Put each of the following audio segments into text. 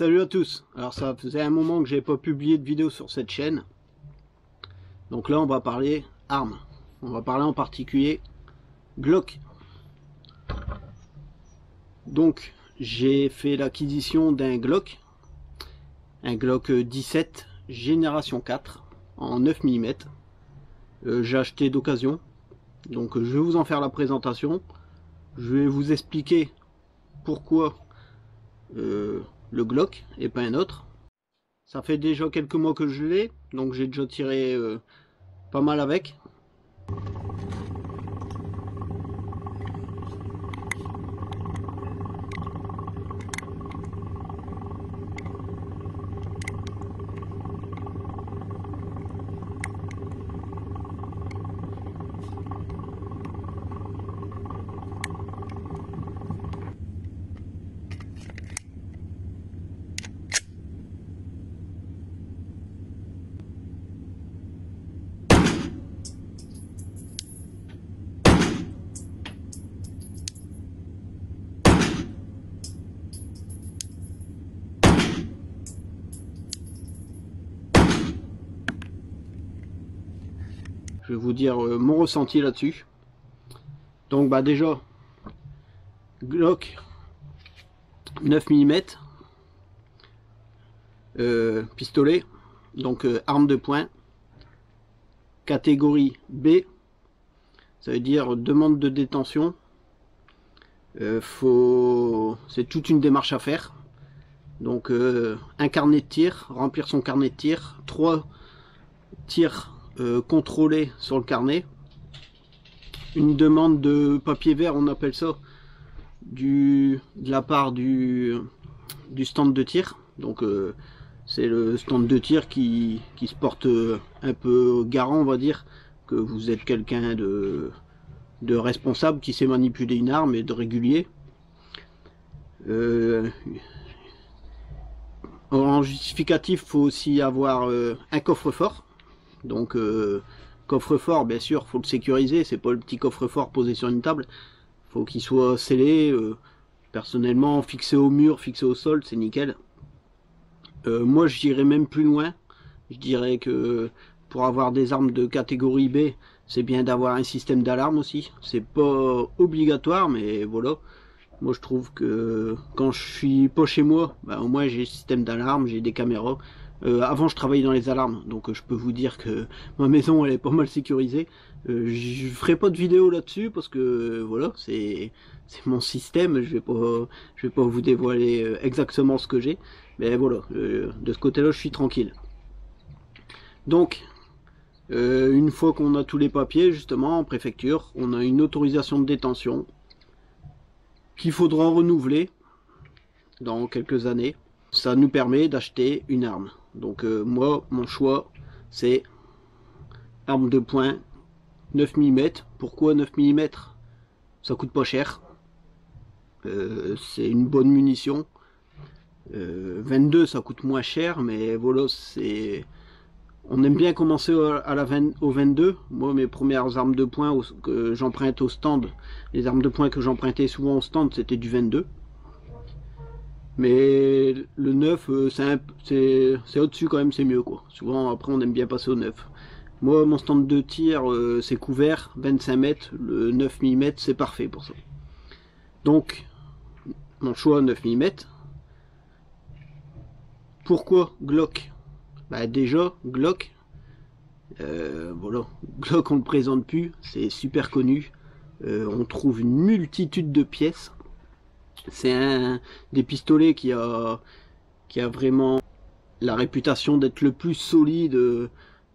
Salut à tous. Alors ça faisait un moment que j'ai pas publié de vidéo sur cette chaîne. Donc là on va parler armes. On va parler en particulier Glock. Donc j'ai fait l'acquisition d'un Glock. Un Glock 17 génération 4 en 9 mm. J'ai acheté d'occasion. Donc je vais vous en faire la présentation. Je vais vous expliquer pourquoi le Glock et pas un autre. Ça fait déjà quelques mois que je l'ai, donc j'ai déjà tiré pas mal avec. Je vais vous dire mon ressenti là-dessus. Donc bah déjà, Glock 9 mm, pistolet, donc arme de poing, catégorie B, ça veut dire demande de détention. C'est toute une démarche à faire. Donc un carnet de tir, remplir son carnet de tir, 3 tirs contrôlé sur le carnet, une demande de papier vert, on appelle ça, de la part du stand de tir. Donc c'est le stand de tir qui se porte un peu garant, on va dire, que vous êtes quelqu'un de responsable, qui sait manipuler une arme et de régulier. En justificatif, il faut aussi avoir un coffre-fort. Donc coffre-fort, bien sûr, faut le sécuriser, c'est pas le petit coffre-fort posé sur une table, faut qu'il soit scellé, personnellement fixé au mur, fixé au sol, c'est nickel. Moi j'irais même plus loin, je dirais que pour avoir des armes de catégorie B, c'est bien d'avoir un système d'alarme aussi. C'est pas obligatoire, mais voilà, moi je trouve que quand je suis pas chez moi, bah, au moins j'ai le système d'alarme, j'ai des caméras. Avant je travaillais dans les alarmes, donc je peux vous dire que ma maison elle est pas mal sécurisée. Je ferai pas de vidéo là-dessus parce que voilà, c'est mon système, je vais pas vous dévoiler exactement ce que j'ai, mais voilà, de ce côté-là je suis tranquille. Donc une fois qu'on a tous les papiers, justement en préfecture, on a une autorisation de détention qu'il faudra renouveler dans quelques années. Ça nous permet d'acheter une arme. Donc moi, mon choix, c'est arme de poing 9 mm. Pourquoi 9 mm? Ça coûte pas cher. C'est une bonne munition. 22, ça coûte moins cher, mais voilà, c'est... On aime bien commencer au 22. Moi, mes premières armes de poing que j'emprunte au stand, les armes de poing que j'empruntais souvent au stand, c'était du 22. Mais le 9, c'est au-dessus quand même, c'est mieux quoi. Souvent après on aime bien passer au 9. Moi mon stand de tir c'est couvert, 25 mètres, le 9 mm c'est parfait pour ça. Donc mon choix 9 mm. Pourquoi Glock? Bah déjà Glock, voilà, Glock on le présente plus, c'est super connu. On trouve une multitude de pièces. C'est un des pistolets qui a vraiment la réputation d'être le plus solide.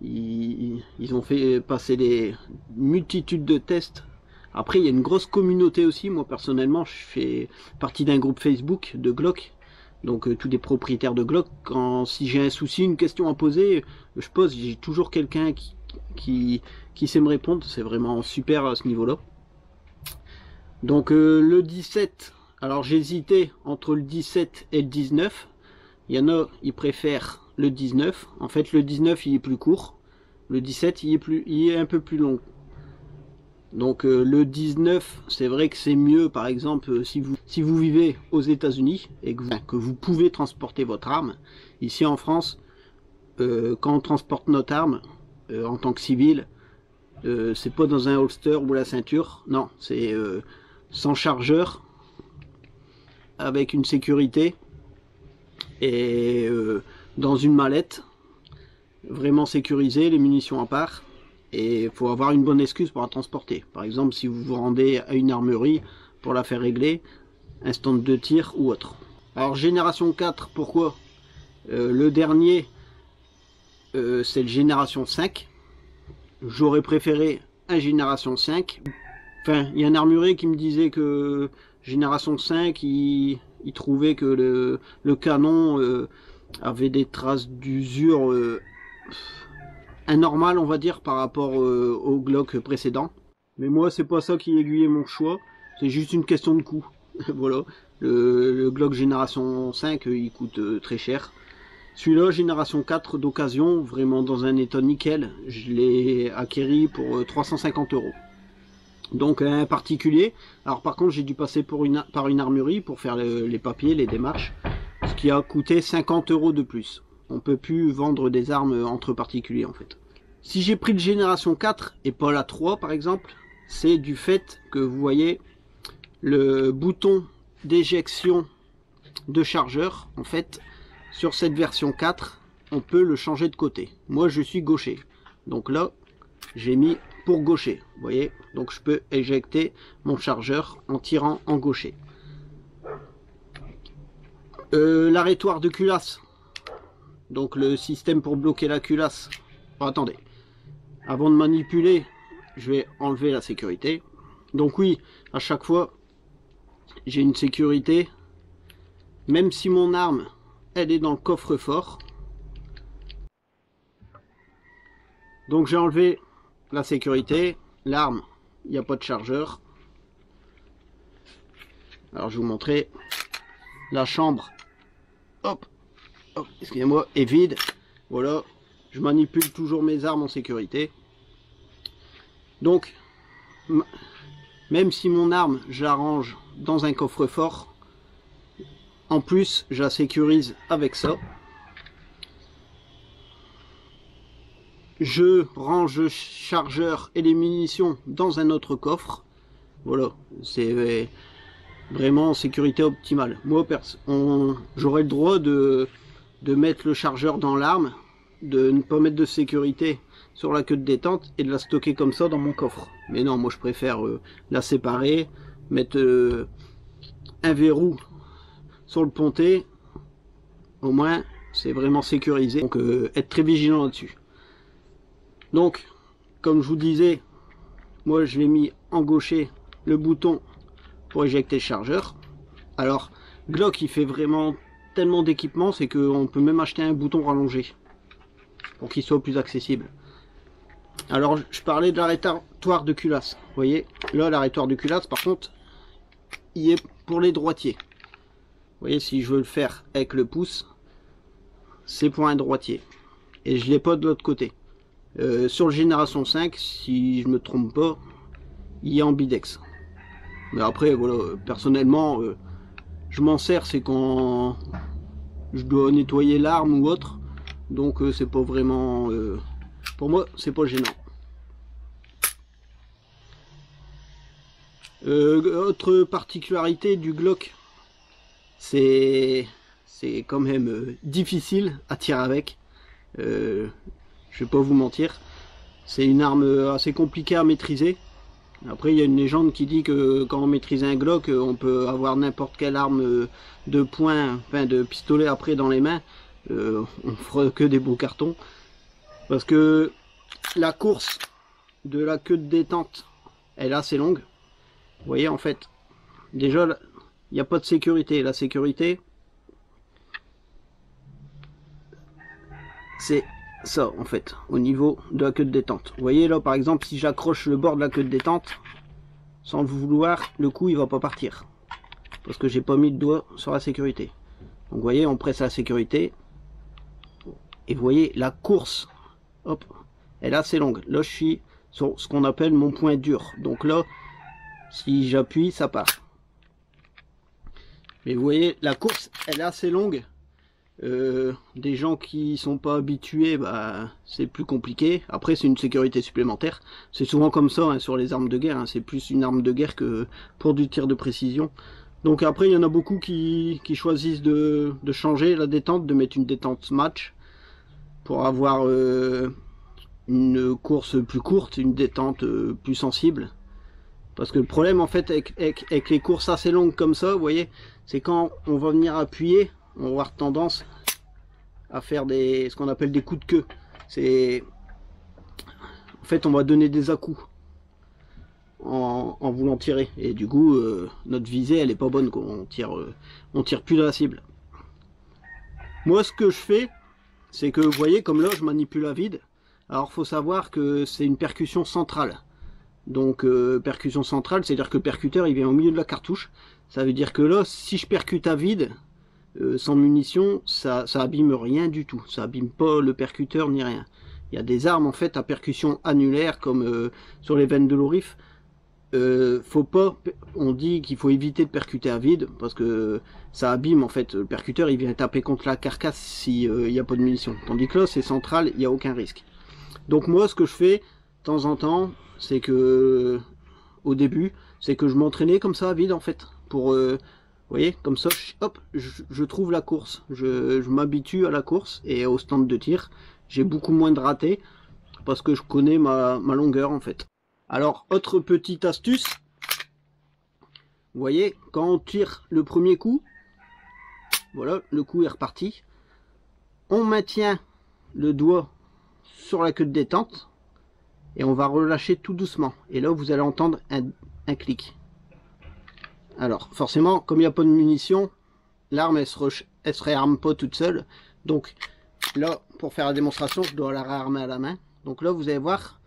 Ils ont fait passer des multitudes de tests. Après il y a une grosse communauté aussi. Moi personnellement je fais partie d'un groupe Facebook de Glock. Donc tous des propriétaires de Glock. Si j'ai un souci, une question à poser, je pose, j'ai toujours quelqu'un qui sait me répondre. C'est vraiment super à ce niveau là. Donc le 17, alors j'hésitais entre le 17 et le 19. Il y en a, ils préfèrent le 19. En fait, le 19, il est plus court. Le 17, il est un peu plus long. Donc le 19, c'est vrai que c'est mieux, par exemple, si vous vivez aux États-Unis et que vous pouvez transporter votre arme. Ici en France, quand on transporte notre arme en tant que civil, c'est pas dans un holster ou la ceinture, non, c'est sans chargeur, avec une sécurité et dans une mallette, vraiment sécurisée, les munitions à part. Et il faut avoir une bonne excuse pour la transporter. Par exemple, si vous vous rendez à une armerie pour la faire régler, un stand de tir ou autre. Alors, génération 4, pourquoi le dernier, c'est le génération 5. J'aurais préféré un génération 5. Enfin, il y a un armurier qui me disait que génération 5, il trouvait que le canon avait des traces d'usure anormal, on va dire, par rapport au Glock précédent. Mais moi, c'est pas ça qui aiguillait mon choix, c'est juste une question de coût. Voilà, le Glock génération 5, il coûte très cher. Celui-là, génération 4 d'occasion, vraiment dans un état nickel, je l'ai acquéri pour 350 €. Donc un particulier. Alors par contre, j'ai dû passer par une armurerie pour faire les papiers, les démarches, ce qui a coûté 50 € de plus. On peut plus vendre des armes entre particuliers en fait. Si j'ai pris le génération 4 et pas la 3 par exemple, c'est du fait que vous voyez le bouton d'éjection de chargeur, en fait, sur cette version 4, on peut le changer de côté. Moi je suis gaucher, donc là j'ai mis pour gaucher, vous voyez, donc je peux éjecter mon chargeur en tirant en gaucher. L'arrêtoire de culasse, donc le système pour bloquer la culasse. Oh, attendez, avant de manipuler, je vais enlever la sécurité. Donc oui, à chaque fois, j'ai une sécurité, même si mon arme, elle est dans le coffre-fort. Donc j'ai enlevé la sécurité, l'arme, il n'y a pas de chargeur. Alors je vais vous montrer, la chambre, hop, hop, excusez-moi, est vide. Voilà, je manipule toujours mes armes en sécurité. Donc, même si mon arme, je la range dans un coffre-fort, en plus, je la sécurise avec ça. Je range le chargeur et les munitions dans un autre coffre. Voilà, c'est vraiment sécurité optimale. Moi, j'aurais le droit de mettre le chargeur dans l'arme, de ne pas mettre de sécurité sur la queue de détente et de la stocker comme ça dans mon coffre. Mais non, moi je préfère la séparer, mettre un verrou sur le pontet. Au moins, c'est vraiment sécurisé. Donc, être très vigilant là-dessus. Donc, comme je vous disais, moi je l'ai mis en gaucher le bouton pour éjecter le chargeur. Alors, Glock il fait vraiment tellement d'équipements, c'est qu'on peut même acheter un bouton rallongé pour qu'il soit plus accessible. Alors, je parlais de l'arrêtoire de culasse. Vous voyez, là l'arrêtoire de culasse, par contre, il est pour les droitiers. Vous voyez, si je veux le faire avec le pouce, c'est pour un droitier. Et je l'ai pas de l'autre côté. Sur le génération 5, si je me trompe pas, il est ambidex. Mais après, voilà, personnellement, je m'en sers, c'est quand je dois nettoyer l'arme ou autre. Donc c'est pas vraiment... pour moi, c'est pas gênant. Autre particularité du Glock, c'est quand même difficile à tirer avec. Je vais pas vous mentir, c'est une arme assez compliquée à maîtriser. Après, il y a une légende qui dit que quand on maîtrise un Glock, on peut avoir n'importe quelle arme de poing, enfin de pistolet après dans les mains. On fera que des beaux cartons. Parce que la course de la queue de détente, elle est assez longue. Vous voyez, en fait, déjà, il n'y a pas de sécurité. La sécurité, c'est ça en fait, au niveau de la queue de détente. Vous voyez là par exemple, si j'accroche le bord de la queue de détente sans le vouloir, le coup il va pas partir parce que j'ai pas mis le doigt sur la sécurité. Donc vous voyez, on presse la sécurité et vous voyez la course, hop, elle est assez longue. Là je suis sur ce qu'on appelle mon point dur. Donc là, si j'appuie, ça part. Mais vous voyez, la course, elle est assez longue. Des gens qui sont pas habitués, bah, c'est plus compliqué. Après, c'est une sécurité supplémentaire. C'est souvent comme ça hein, sur les armes de guerre. Hein. C'est plus une arme de guerre que pour du tir de précision. Donc après, il y en a beaucoup qui choisissent de changer la détente, de mettre une détente match pour avoir une course plus courte, une détente plus sensible. Parce que le problème en fait avec les courses assez longues comme ça, vous voyez, c'est quand on va venir appuyer, on va avoir tendance à faire ce qu'on appelle des coups de queue. C'est en fait on va donner des à-coups en voulant tirer. Et du coup notre visée elle est pas bonne, quoi. On tire plus de la cible. Moi ce que je fais, c'est que vous voyez comme là je manipule à vide. Alors faut savoir que c'est une percussion centrale. Donc percussion centrale, c'est-à-dire que le percuteur il vient au milieu de la cartouche. Ça veut dire que là, si je percute à vide, sans munition, ça abîme rien du tout. Ça abîme pas le percuteur ni rien. Il y a des armes en fait à percussion annulaire comme sur les veines de l'orif. On dit qu'il faut éviter de percuter à vide parce que ça abîme en fait. Le percuteur il vient taper contre la carcasse s'il n'y a pas de munition. Tandis que là c'est central, il n'y a aucun risque. Donc moi ce que je fais de temps en temps, c'est que au début, c'est que je m'entraînais comme ça à vide en fait. Pour vous voyez, comme ça, hop, je trouve la course. Je m'habitue à la course et au stand de tir. J'ai beaucoup moins de ratés parce que je connais ma longueur en fait. Alors, autre petite astuce. Vous voyez, quand on tire le premier coup, voilà, le coup est reparti. On maintient le doigt sur la queue de détente. Et on va relâcher tout doucement. Et là, vous allez entendre un clic. Alors, forcément, comme il n'y a pas de munitions, l'arme, elle se réarme pas toute seule. Donc, là, pour faire la démonstration, je dois la réarmer à la main. Donc là, vous allez voir,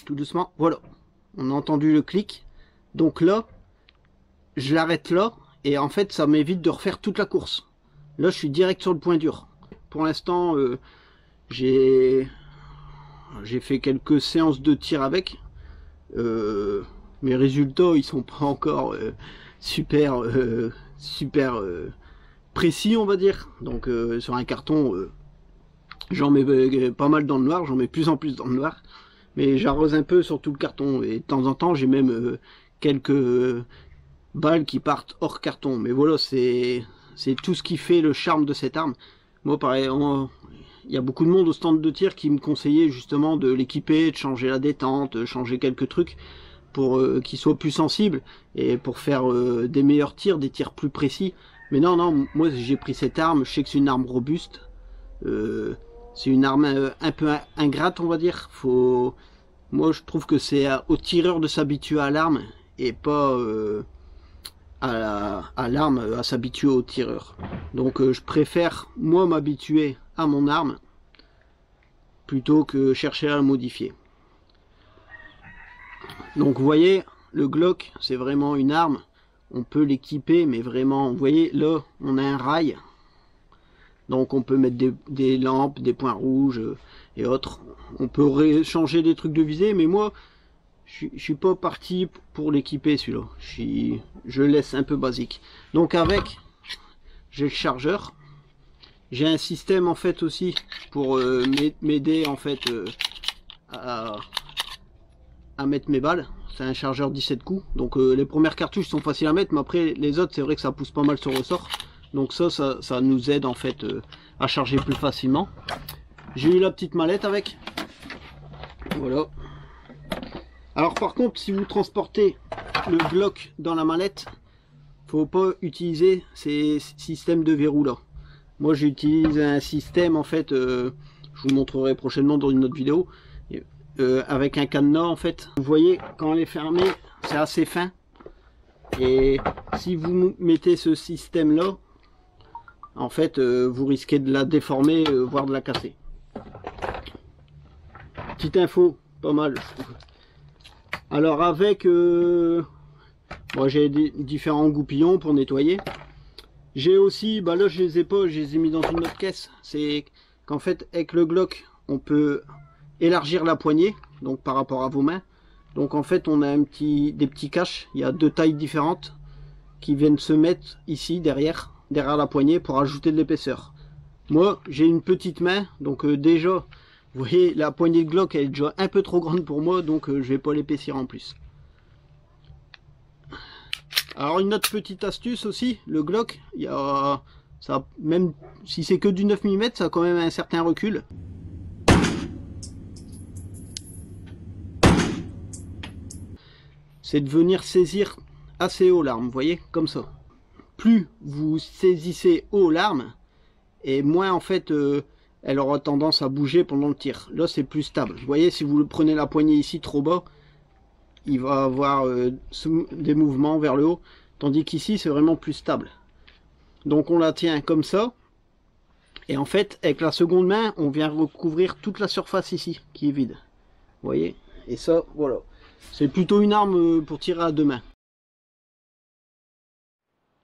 tout doucement, voilà. On a entendu le clic. Donc là, je l'arrête là. Et en fait, ça m'évite de refaire toute la course. Là, je suis direct sur le point dur. Pour l'instant, j'ai fait quelques séances de tir avec. Mes résultats ils sont pas encore super précis on va dire. Donc sur un carton j'en mets pas mal dans le noir, j'en mets plus en plus dans le noir. Mais j'arrose un peu sur tout le carton. Et de temps en temps j'ai même quelques balles qui partent hors carton. Mais voilà, c'est tout ce qui fait le charme de cette arme. Moi pareil, il y a beaucoup de monde au stand de tir qui me conseillait justement de l'équiper, de changer la détente, changer quelques trucs pour qu'il soit plus sensible et pour faire des meilleurs tirs, des tirs plus précis. Mais non, moi j'ai pris cette arme, je sais que c'est une arme robuste. C'est une arme un peu ingrate on va dire. Moi je trouve que c'est au tireur de s'habituer à l'arme et pas à l'arme à s'habituer au tireur. Donc je préfère moi m'habituer à mon arme plutôt que chercher à la modifier. Donc vous voyez, le Glock c'est vraiment une arme, on peut l'équiper mais vraiment, vous voyez là on a un rail, donc on peut mettre des lampes, des points rouges et autres. On peut changer des trucs de visée, mais moi je suis pas parti pour l'équiper celui-là, je laisse un peu basique. Donc avec, j'ai le chargeur. J'ai un système en fait aussi pour m'aider en fait à mettre mes balles. C'est un chargeur 17 coups. Donc les premières cartouches sont faciles à mettre, mais après les autres c'est vrai que ça pousse pas mal sur ressort. Donc ça nous aide en fait à charger plus facilement. J'ai eu la petite mallette avec. Voilà. Alors par contre, si vous transportez le Glock dans la mallette, faut pas utiliser ces systèmes de verrou là. Moi j'utilise un système en fait, je vous montrerai prochainement dans une autre vidéo, avec un cadenas en fait. Vous voyez quand elle est fermée, c'est assez fin. Et si vous mettez ce système là, en fait vous risquez de la déformer, voire de la casser. Petite info, pas mal je trouve. Alors avec, moi j'ai différents goupillons pour nettoyer. J'ai aussi, bah là je les ai pas, je les ai mis dans une autre caisse. C'est qu'en fait avec le Glock on peut élargir la poignée. donc par rapport à vos mains. Donc en fait on a des petits caches, il y a 2 tailles différentes qui viennent se mettre ici derrière la poignée pour ajouter de l'épaisseur. Moi j'ai une petite main, donc déjà vous voyez la poignée de Glock elle est déjà un peu trop grande pour moi, donc je vais pas l'épaissir en plus. Alors une autre petite astuce aussi, le Glock, il y a ça, même si c'est que du 9 mm, ça a quand même un certain recul. C'est de venir saisir assez haut l'arme, vous voyez, comme ça. Plus vous saisissez haut l'arme, et moins en fait elle aura tendance à bouger pendant le tir. Là c'est plus stable. Vous voyez, si vous prenez la poignée ici trop bas, il va avoir des mouvements vers le haut, tandis qu'ici c'est vraiment plus stable. Donc on la tient comme ça, et en fait avec la seconde main on vient recouvrir toute la surface ici qui est vide. Vous voyez, et ça voilà, c'est plutôt une arme pour tirer à 2 mains.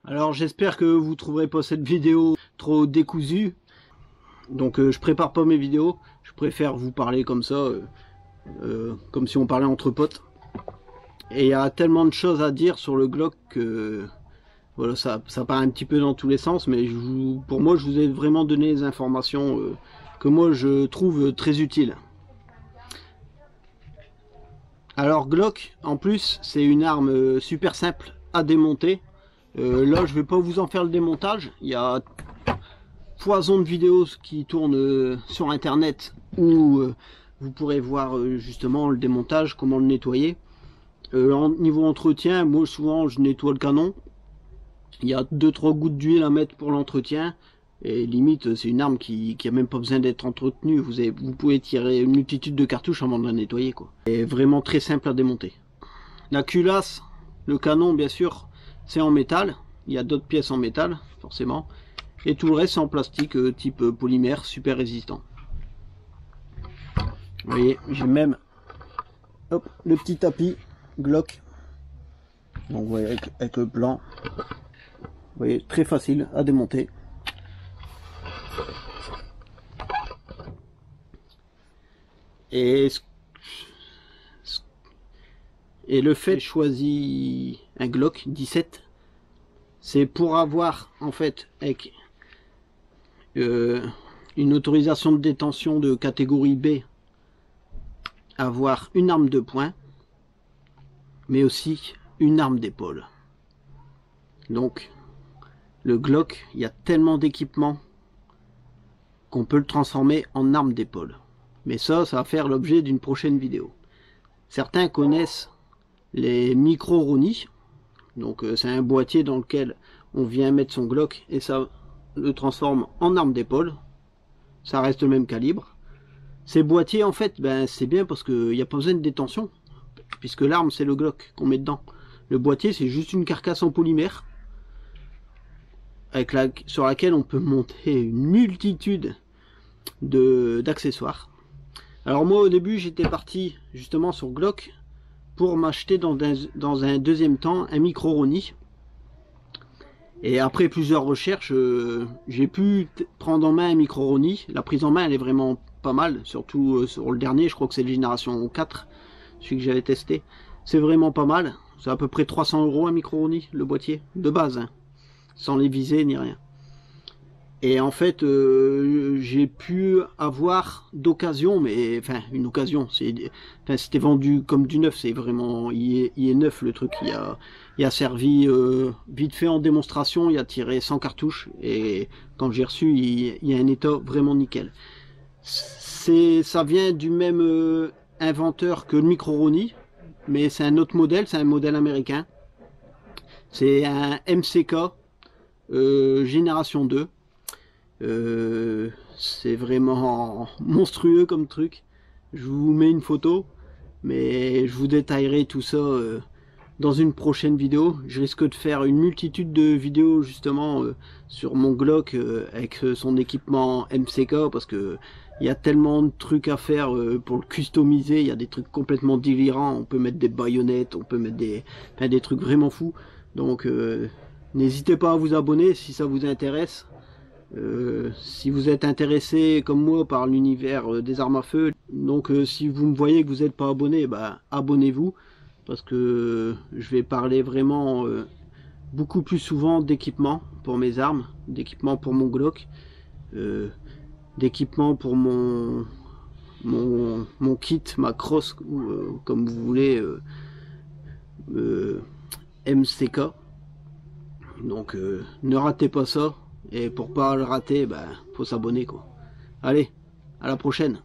Alors j'espère que vous trouverez pas cette vidéo trop décousue. Donc je prépare pas mes vidéos, je préfère vous parler comme ça, comme si on parlait entre potes. Et il y a tellement de choses à dire sur le Glock que voilà, ça part un petit peu dans tous les sens, mais pour moi je vous ai vraiment donné les informations que moi je trouve très utiles. Alors Glock en plus c'est une arme super simple à démonter. Là je vais pas vous en faire le démontage, il y a foison de vidéos qui tournent sur internet où vous pourrez voir justement le démontage, comment le nettoyer. Niveau entretien, moi souvent je nettoie le canon, il y a 2-3 gouttes d'huile à mettre pour l'entretien, et limite c'est une arme qui a même pas besoin d'être entretenue, vous pouvez tirer une multitude de cartouches avant de la nettoyer quoi. C'est vraiment très simple à démonter. La culasse, le canon bien sûr c'est en métal, il y a d'autres pièces en métal forcément, et tout le reste c'est en plastique type polymère super résistant. Vous voyez, j'ai même hop, le petit tapis Glock, donc vous voyez avec le plan, vous voyez, très facile à démonter. Et le fait de choisir un Glock 17, c'est pour avoir en fait avec une autorisation de détention de catégorie B, avoir une arme de poing, mais aussi une arme d'épaule. Donc le Glock, il y a tellement d'équipements qu'on peut le transformer en arme d'épaule. Mais ça va faire l'objet d'une prochaine vidéo. Certains connaissent les micro-Ronis. Donc c'est un boîtier dans lequel on vient mettre son Glock et ça le transforme en arme d'épaule. Ça reste le même calibre. Ces boîtiers en fait, ben, c'est bien parce qu'il n'y a pas besoin de détention. Puisque l'arme c'est le Glock qu'on met dedans. Le boîtier c'est juste une carcasse en polymère sur laquelle on peut monter une multitude d'accessoires. Alors moi au début j'étais parti justement sur Glock pour m'acheter dans un deuxième temps un micro-Roni. Et après plusieurs recherches, j'ai pu prendre en main un micro-Roni. La prise en main elle est vraiment pas mal, surtout sur le dernier, je crois que c'est la génération 4, celui que j'avais testé. C'est vraiment pas mal, c'est à peu près 300 € un micro-Roni, le boîtier, de base, hein, sans les visées ni rien. Et en fait, j'ai pu avoir d'occasion, mais enfin une occasion, c'était vendu comme du neuf, c'est vraiment, il est neuf le truc, il a servi vite fait en démonstration, il a tiré 100 cartouches, et quand j'ai reçu, il y a un état vraiment nickel. Ça vient du même inventeur que le micro-Roni, mais c'est un autre modèle, c'est un modèle américain. C'est un MCK génération 2. C'est vraiment monstrueux comme truc. Je vous mets une photo, mais je vous détaillerai tout ça dans une prochaine vidéo. Je risque de faire une multitude de vidéos justement sur mon Glock avec son équipement MCK, parce que il y a tellement de trucs à faire pour le customiser. Il y a des trucs complètement délirants, on peut mettre des baïonnettes, on peut mettre des trucs vraiment fous. Donc n'hésitez pas à vous abonner si ça vous intéresse. Si vous êtes intéressé comme moi par l'univers des armes à feu, donc si vous me voyez que vous n'êtes pas abonné, bah, abonnez-vous, parce que je vais parler vraiment beaucoup plus souvent d'équipement pour mes armes, d'équipement pour mon Glock, d'équipement pour mon kit, ma crosse, comme vous voulez, MCK. Donc ne ratez pas ça. Et pour pas le rater, bah, faut s'abonner quoi. Allez, à la prochaine.